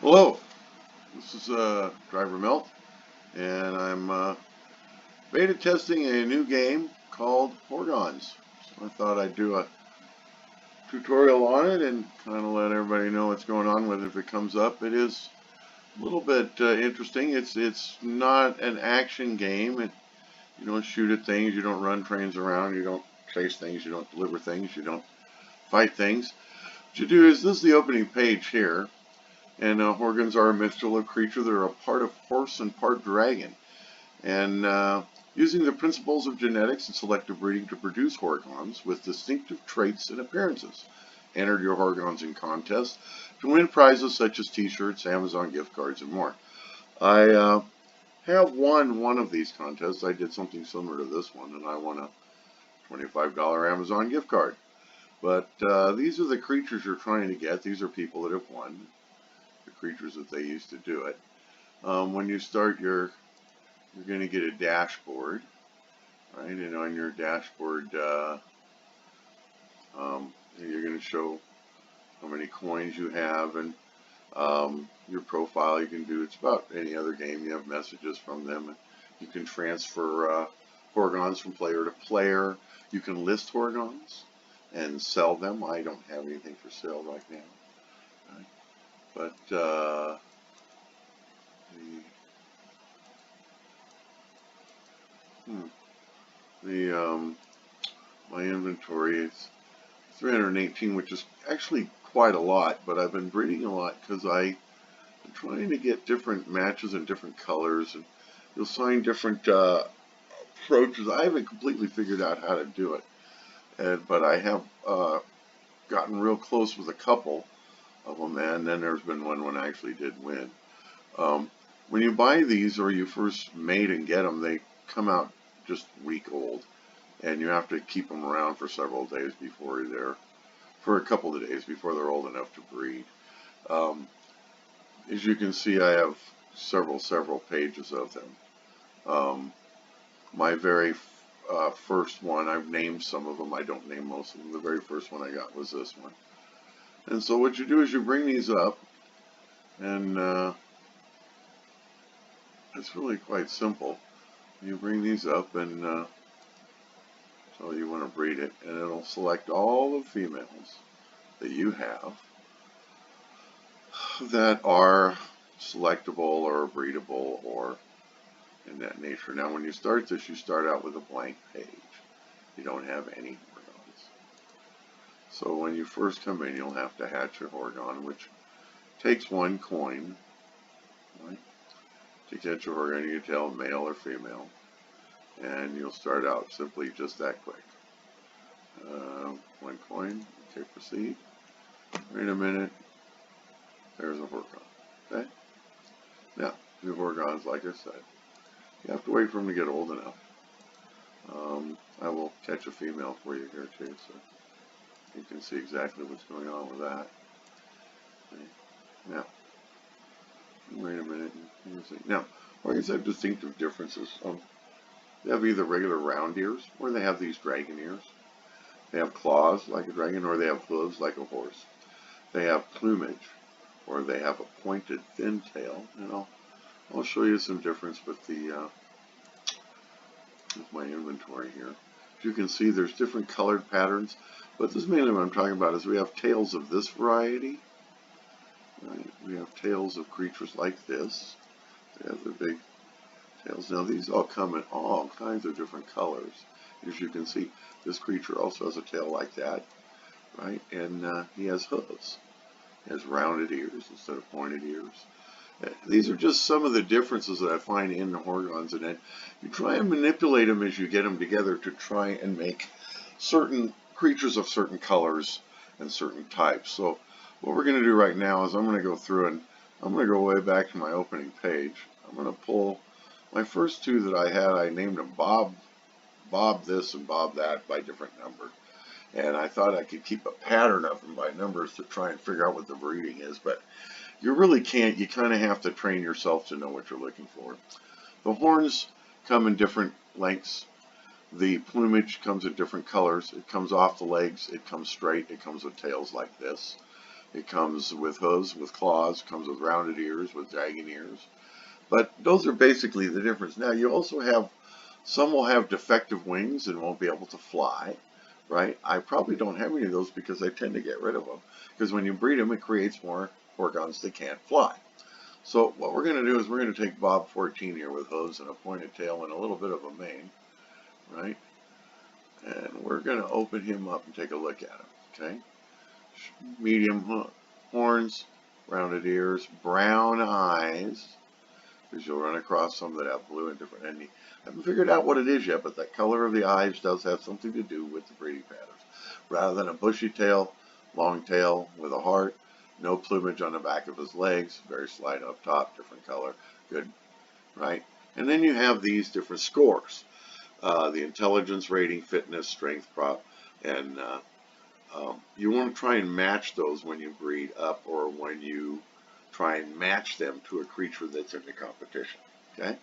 Hello, this is Drivermilt, and I'm beta testing a new game called HORGONS. So I thought I'd do a tutorial on it and kind of let everybody know what's going on with it if it comes up. It is a little bit interesting. It's not an action game. You don't shoot at things, you don't run trains around, you don't chase things, you don't deliver things, you don't fight things. What you do is, this is the opening page here. And Horgons are a minstrel of creature that are a part of horse and part dragon. And using the principles of genetics and selective breeding to produce Horgons with distinctive traits and appearances. Enter your Horgons in contests to win prizes such as t-shirts, Amazon gift cards, and more. I have won one of these contests. I did something similar to this one, and I won a $25 Amazon gift card. But these are the creatures you're trying to get. These are people that have won. The creatures that they used to do it. When you start, you're going to get a dashboard, right? And on your dashboard, you're going to show how many coins you have, and your profile. You can do, it's about any other game. You have messages from them. You can transfer Horgons from player to player. You can list Horgons and sell them. I don't have anything for sale right now. Right? But my inventory is 318, which is actually quite a lot, but I've been breeding a lot because I'm trying to get different matches and different colors, and you'll find different approaches. I haven't completely figured out how to do it, but I have gotten real close with a couple of them, and then there's been one when I actually did win. When you buy these, or you first mate and get them, they come out just week old, and you have to keep them around for several days before for a couple of days before they're old enough to breed. As you can see, I have several pages of them. My very first one, I've named some of them. I don't name most of them. The very first one I got was this one. And so what you do is you bring these up, and it's really quite simple. You bring these up, and so you want to breed it, and it'll select all the females that you have that are selectable or breedable or in that nature. Now, when you start this, you start out with a blank page. You don't have any Horgons. So when you first come in, you'll have to hatch a Horgon, which takes 1 coin. Right? To catch a Horgon, you can tell male or female, and you'll start out simply just that quick. 1 coin. Okay, proceed. Wait a minute. There's a Horgon. Okay? Now, the Horgons, like I said, you have to wait for them to get old enough. I will catch a female for you here too, so you can see exactly what's going on with that. Okay. Now, wait a minute. Now, Horgons have distinctive differences. They have either regular round ears, or they have these dragon ears. They have claws like a dragon, or they have hooves like a horse. They have plumage, or they have a pointed, thin tail. And I'll show you some difference with my inventory here. As you can see, there's different colored patterns, but this is mainly what I'm talking about. Is we have tails of this variety. Right? We have tails of creatures like this. They have the big tails. Now these all come in all kinds of different colors. As you can see, this creature also has a tail like that, right? And he has hooves. He has rounded ears instead of pointed ears. These are just some of the differences that I find in the Horgons, and then you try and manipulate them as you get them together to try and make certain creatures of certain colors and certain types. So what we're going to do right now is I'm going to go through, and I'm going to go way back to my opening page. I'm going to pull my first 2 that I had. I named them Bob this and Bob that by different numbers. And I thought I could keep a pattern of them by numbers to try and figure out what the breeding is, but you really can't. You kind of have to train yourself to know what you're looking for. The horns come in different lengths. The plumage comes in different colors. It comes off the legs. It comes straight. It comes with tails like this. It comes with hooves, with claws, comes with rounded ears, with dragging ears. But those are basically the difference. Now you also have, some will have defective wings and won't be able to fly, right? I probably don't have any of those because I tend to get rid of them. Because when you breed them, it creates more Horgons that can't fly. So what we're going to do is we're going to take Bob 14 here with hooves and a pointed tail and a little bit of a mane, right? And we're going to open him up and take a look at him, okay? Medium horns, rounded ears, brown eyes, because you'll run across some that have blue and different. And I haven't figured out what it is yet, but the color of the eyes does have something to do with the breeding patterns. Rather than a bushy tail, long tail with a heart, no plumage on the back of his legs, very slight up top, different color, good, right? And then you have these different scores. The intelligence rating, fitness, strength, prop, and you want to try and match those when you breed up or when you try and match them to a creature that's in the competition, okay?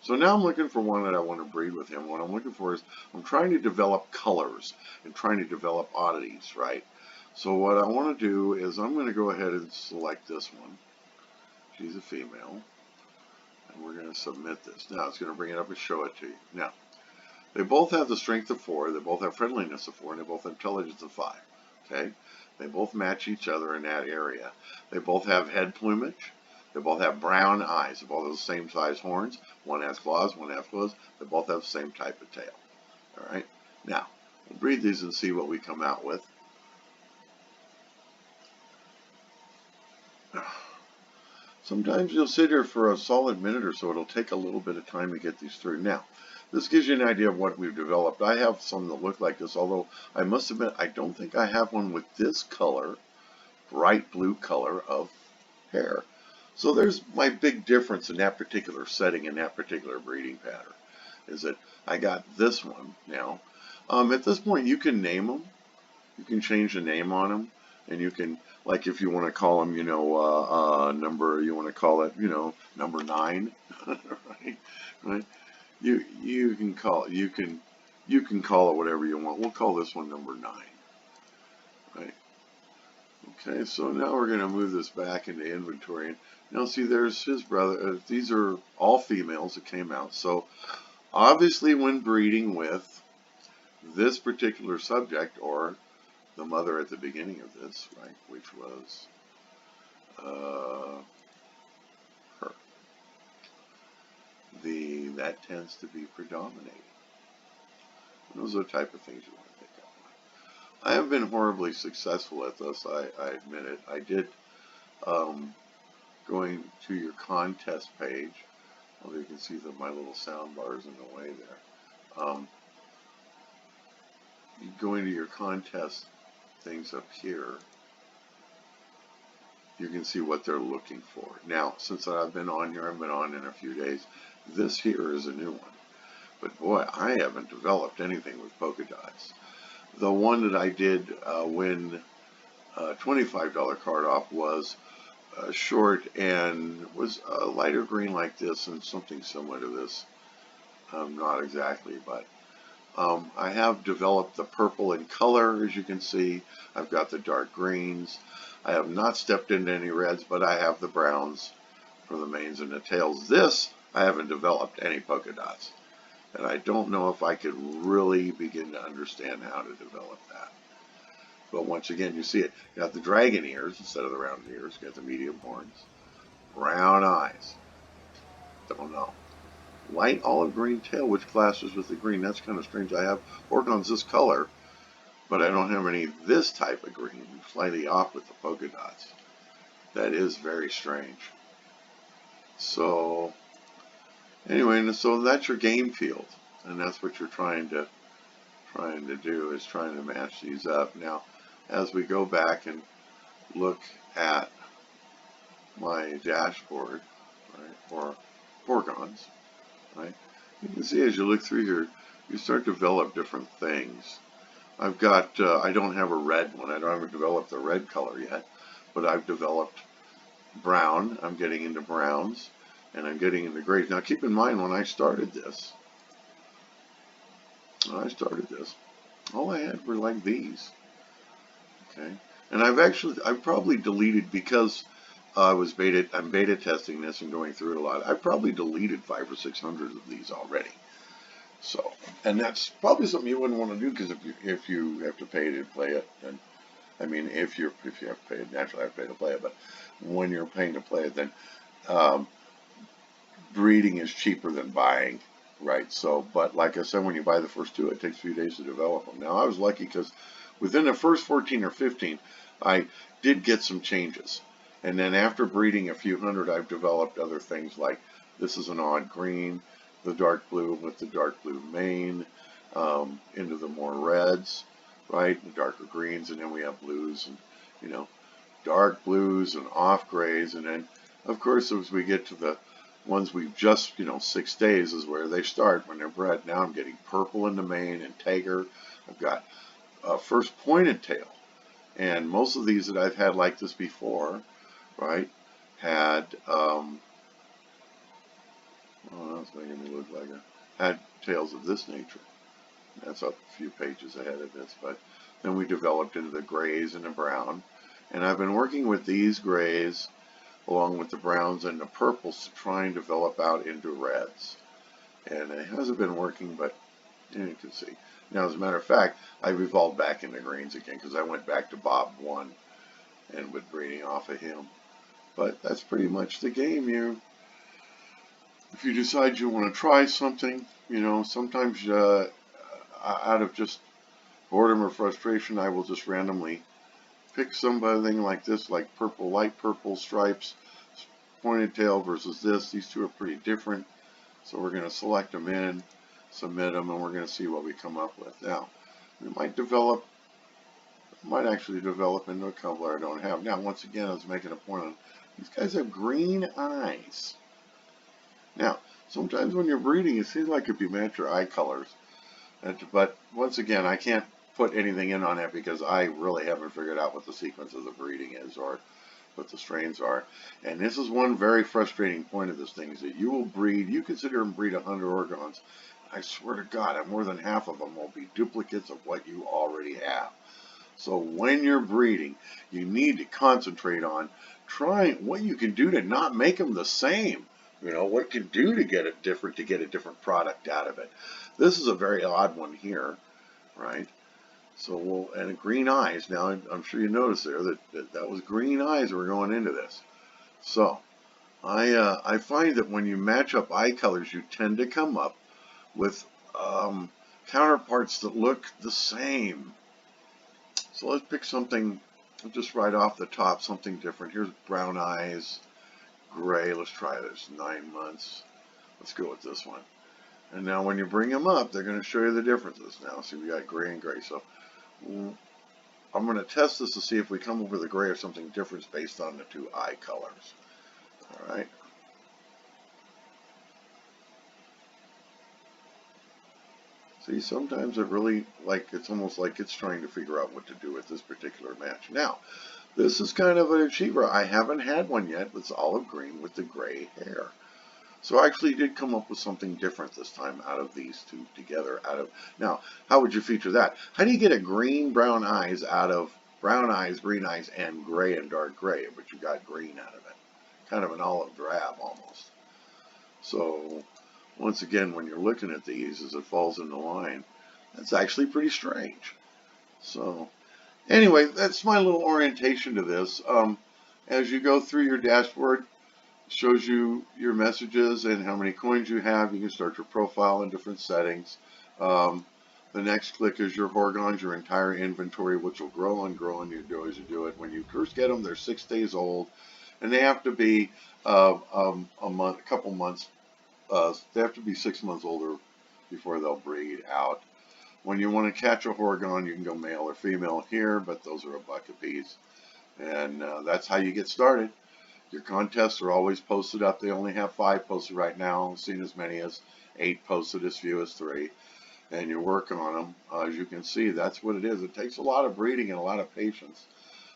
So now I'm looking for one that I want to breed with him. What I'm looking for is I'm trying to develop colors and trying to develop oddities, right? So what I want to do is I'm going to go ahead and select this one. She's a female. And we're going to submit this. Now it's going to bring it up and show it to you. Now, they both have the strength of 4, they both have friendliness of 4, and they both have intelligence of 5. Okay? They both match each other in that area. They both have head plumage. They both have brown eyes. They both have the same size horns. One has claws, one has hooves. They both have the same type of tail. All right? Now, we'll breed these and see what we come out with. Sometimes you'll sit here for a solid minute or so. It'll take a little bit of time to get these through. Now, this gives you an idea of what we've developed. I have some that look like this, although I must admit I don't think I have one with this color, bright blue color of hair. So there's my big difference in that particular setting, in that particular breeding pattern, is that I got this one now. At this point, you can name them. You can change the name on them, and you can, like if you want to call them, you know, you want to call it, you know, number 9, right? You can call it whatever you want. We'll call this one number 9, right? Okay, so now we're going to move this back into inventory. And now see, there's his brother. These are all females that came out. So obviously, when breeding with this particular subject or the mother at the beginning of this, right, which was her. That tends to be predominating. Those are the type of things you want to pick up on. I have been horribly successful at this, I admit it. I did, going to your contest page, well, you can see that my little sound bar is in the way there. You go into your contest things up here, you can see what they're looking for. Now, since I've been on here, I've been on in a few days, this here is a new one. But boy, I haven't developed anything with polka dots. The one that I did win a $25 card off was short and was a lighter green like this and something similar to this. Not exactly, but I have developed the purple in color, as you can see. I've got the dark greens. I have not stepped into any reds, but I have the browns for the manes and the tails. This, I haven't developed any polka dots. And I don't know if I could really begin to understand how to develop that. But once again, you see it. Got the dragon ears instead of the rounded ears. Got the medium horns. Brown eyes. Don't know. Light olive green tail, which clashes with the green. That's kind of strange. I have Horgons this color, but I don't have any this type of green. Slightly off with the polka dots. That is very strange. So, anyway, so that's your game field, and that's what you're trying to do, is trying to match these up. Now, as we go back and look at my dashboard, right, for Horgons, right, you can see as you look through here, you start to develop different things. I've got, I don't have a red one. I haven't developed the red color yet, but I've developed brown. I'm getting into browns, and I'm getting into grays. Now, keep in mind, when I started this, all I had were like these. Okay, And I've probably deleted, because I'm beta testing this and going through it a lot. I've probably deleted 500 or 600 of these already. So, and that's probably something you wouldn't want to do, because if you have to pay to play it, and I mean, if you have to pay, naturally I have to pay to play it, but when you're paying to play it, then um, breeding is cheaper than buying, right? So, but like I said, when you buy the first two, it takes a few days to develop them. Now, I was lucky because within the first 14 or 15, I did get some changes. And then after breeding a few hundred, I've developed other things like this is an odd green, the dark blue with the dark blue mane, into the more reds, right, and darker greens, and then we have blues and, you know, dark blues and off grays, and then, of course, as we get to the ones we've just, 6 days is where they start when they're bred. Now I'm getting purple in the mane and tiger. I've got first pointed tail, and most of these that I've had like this before, right, had, oh, that's making me look like had tails of this nature. That's up a few pages ahead of this, but then we developed into the grays and the brown, and I've been working with these grays along with the browns and the purples to try and develop out into reds. And it hasn't been working, but you can see. Now, as a matter of fact, I've evolved back into greens again because I went back to Bob 1 and with breeding off of him. But that's pretty much the game. If you decide you want to try something, sometimes out of just boredom or frustration, I will just randomly pick something like this, like purple, light purple stripes, pointed tail versus this. These two are pretty different. So we're going to select them in, submit them, and we're going to see what we come up with. Now, we might actually develop into a couple I don't have. Now, once again, I was making a point on, these guys have green eyes. Now, sometimes when you're breeding, it seems like if you match your eye colors, but once again, I can't put anything in on that because I really haven't figured out what the sequence of the breeding is or what the strains are. And this is one very frustrating point of this thing, is that you consider and breed 100 Orgons. I swear to God, more than half of them will be duplicates of what you already have. So when you're breeding, you need to concentrate on trying what you can do to not make them the same. What you can do to get it different, to get a different product out of it. This is a very odd one here, right? So and green eyes. Now, I'm sure you noticed there that was green eyes that were going into this. So I find that when you match up eye colors, you tend to come up with counterparts that look the same. So let's pick something, just right off the top, something different. Here's brown eyes, gray. Let's try this, 9 months. Let's go with this one. And now when you bring them up, they're going to show you the differences now. See, we got gray and gray. So I'm going to test this to see if we come up with a gray or something different based on the two eye colors. All right. See, sometimes it really, it's almost like it's trying to figure out what to do with this particular match. Now, this is kind of an achiever. I haven't had one yet. It's olive green with the gray hair. So I actually did come up with something different this time out of these two together. Now, how would you feature that? How do you get a brown eyes out of brown eyes, green eyes, and gray and dark gray, but you got green out of it? Kind of an olive drab almost. So once again, when you're looking at these as it falls in the line, that's actually pretty strange. So anyway, that's my little orientation to this. As you go through your dashboard, shows you your messages and how many coins you have. You can start your profile in different settings. The next click is your Horgons, your entire inventory, which will grow and grow, and you do as you do it. When you first get them, they're 6 days old, and they have to be a couple months. They have to be 6 months older before they'll breed out. When you want to catch a Horgon, you can go male or female here, but those are $1 a piece, and that's how you get started. Your contests are always posted up. They only have 5 posted right now. I've seen as many as 8 posted, as few as 3. And you work on them. As you can see, that's what it is. It takes a lot of breeding and a lot of patience.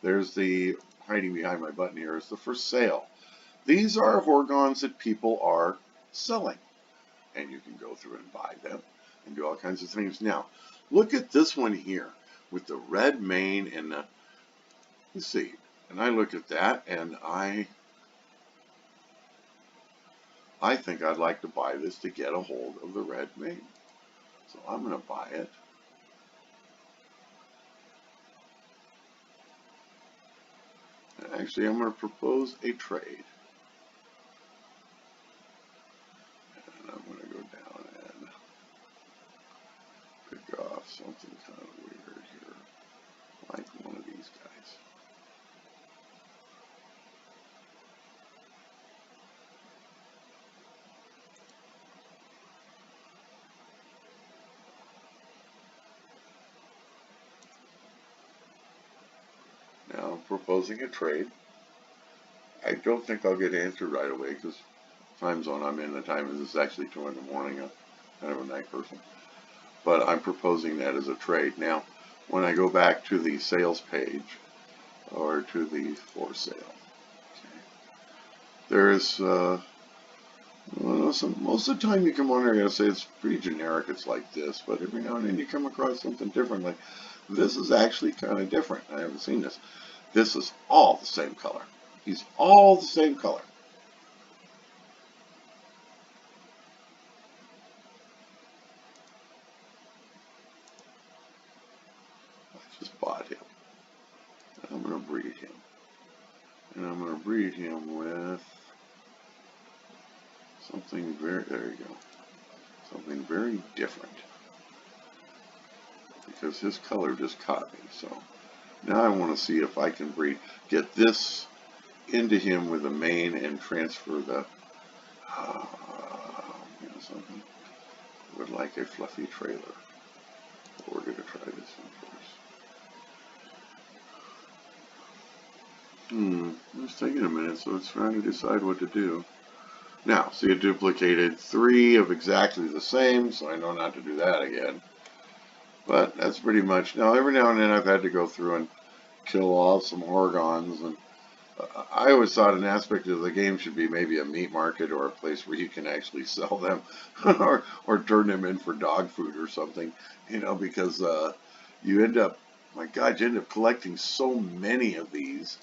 There's the, hiding behind my button here, is the for sale. These are Horgons that people are selling. And you can go through and buy them and do all kinds of things. Now, look at this one here with the red mane and the You see, and I look at that, and I think I'd like to buy this to get a hold of the red mane. So I'm going to buy it. And actually, I'm going to propose a trade. And I'm going to go down and pick off something kind of weird here, like one of these guys. Now I'm proposing a trade. I don't think I'll get answered right away because time zone I'm in, the time is actually 2 in the morning. I'm kind of a night person. But I'm proposing that as a trade. Now, when I go back to the sales page or to the for sale, okay, there's most of the time you come on here, I gotta say it's pretty generic. It's like this, but every now and then you come across something different. Like this is actually kind of different. I haven't seen this. This is all the same color. He's all the same color. I just bought him. I'm going to breed him. And I'm going to breed him with something very, there you go, something very different. Because his color just caught me. So now I want to see if I can get this into him with a mane and transfer the, something. Would like a fluffy trailer. But we're going to try this one first. It's taking a minute, so it's trying to decide what to do. Now, see, it duplicated 3 of exactly the same, so I know not to do that again. But that's pretty much. Now, every now and then I've had to go through and kill off some HORGONS, and I always thought an aspect of the game should be maybe a meat market or a place where you can actually sell them or turn them in for dog food or something, because you end up, my God, you end up collecting so many of these.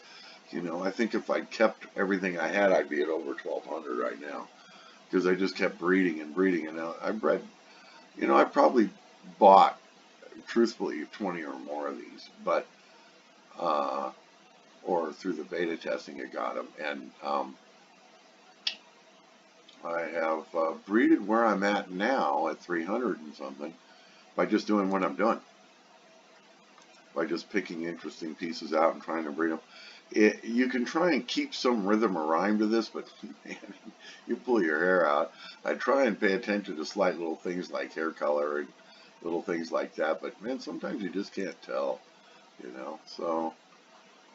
I think if I'd kept everything I had, I'd be at over 1,200 right now because I just kept breeding and breeding. And now I bred, I probably bought, truthfully, 20 or more of these, but or through the beta testing I got them. And I have breeded where I'm at now at 300 and something by just doing what I'm doing. By just picking interesting pieces out and trying to breed them. You can try and keep some rhythm or rhyme to this, but man, you pull your hair out. I try and pay attention to slight little things like hair color and little things like that, but man, sometimes you just can't tell, So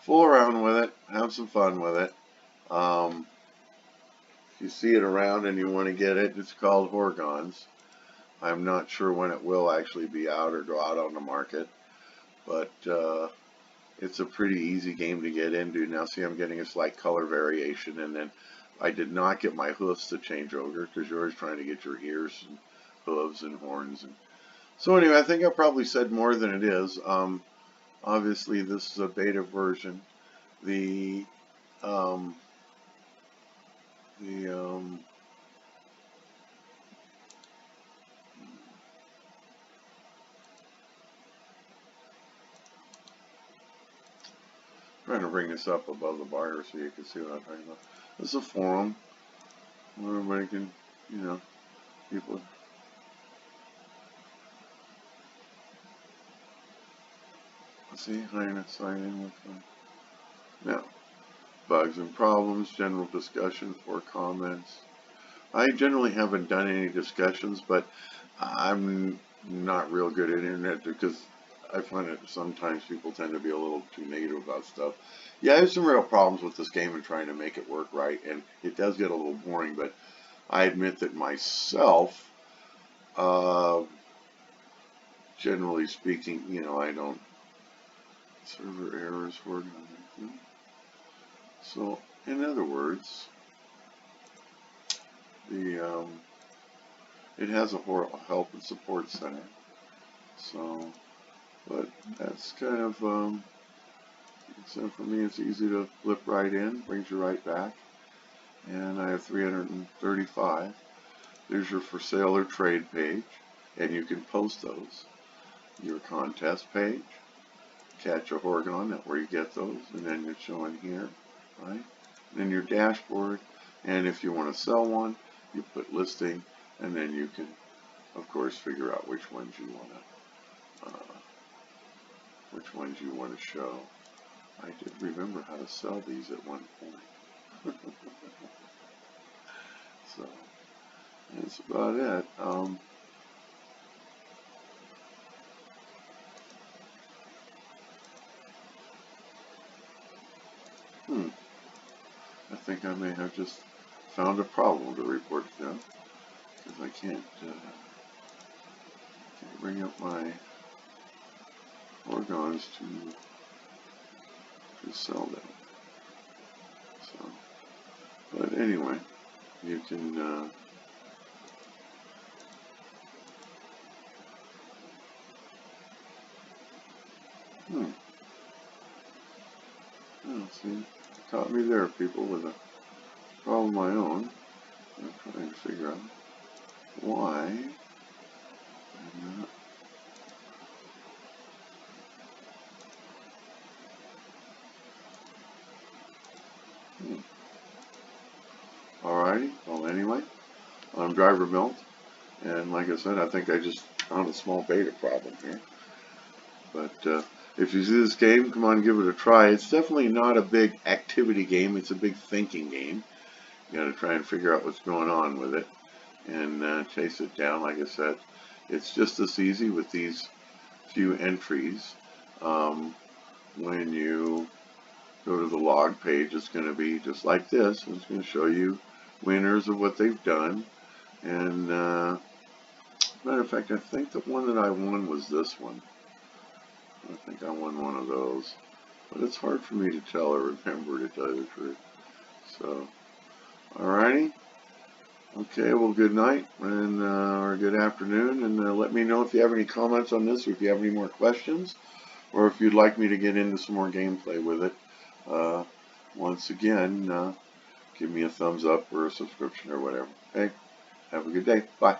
fool around with it, have some fun with it. If you see it around and you want to get it, it's called HORGONS. I'm not sure when it will actually be out or go out on the market, but it's a pretty easy game to get into. Now see, I'm getting a slight color variation, and then I did not get my hoofs to change over because you're always trying to get your ears and hooves and horns. So anyway, I think I probably said more than it is. Obviously, this is a beta version. Trying to bring this up above the bar so you can see what I'm talking about. This is a forum where everybody can, people. See, sign in with them. Now, bugs and problems, general discussion, for comments. I generally haven't done any discussions, but I'm not real good at internet because I find that sometimes people tend to be a little too negative about stuff. Yeah, I have some real problems with this game and trying to make it work right, and it does get a little boring, but I admit that myself, generally speaking, I don't, server errors, so in other words, it has a help and support center, so, but that's kind of, So for me, it's easy to flip right in, brings you right back. And I have 335. There's your for sale or trade page, and you can post those. Your contest page, catch a Horgon, that's where you get those, and then it's showing here, right? And then your dashboard, and if you want to sell one, you put listing, and then you can, of course, figure out which ones you want to show. I did remember how to sell these at one point. So that's about it. I think I may have just found a problem to report to them, because I can't bring up my Horgons to sell them. So, but anyway, you can oh, see, caught me there, people, with a problem of my own. I'm trying to figure out why I'm not. Alrighty, well anyway, I'm Drivermilt, and like I said, I think I just found a small beta problem here. But if you see this game, come on, give it a try. It's definitely not a big activity game, it's a big thinking game. You gotta try and figure out what's going on with it and chase it down. Like I said, it's just as easy with these few entries. When you go to the log page, it's going to be just like this. It's going to show you winners of what they've done. And matter of fact, I think the one that I won was this one. I think I won one of those. But it's hard for me to tell or remember, to tell you the truth. So, alrighty. Okay, well, good night and or good afternoon, and let me know if you have any comments on this, or if you have any more questions, or if you'd like me to get into some more gameplay with it. Once again, give me a thumbs up or a subscription or whatever. Okay, have a good day. Bye.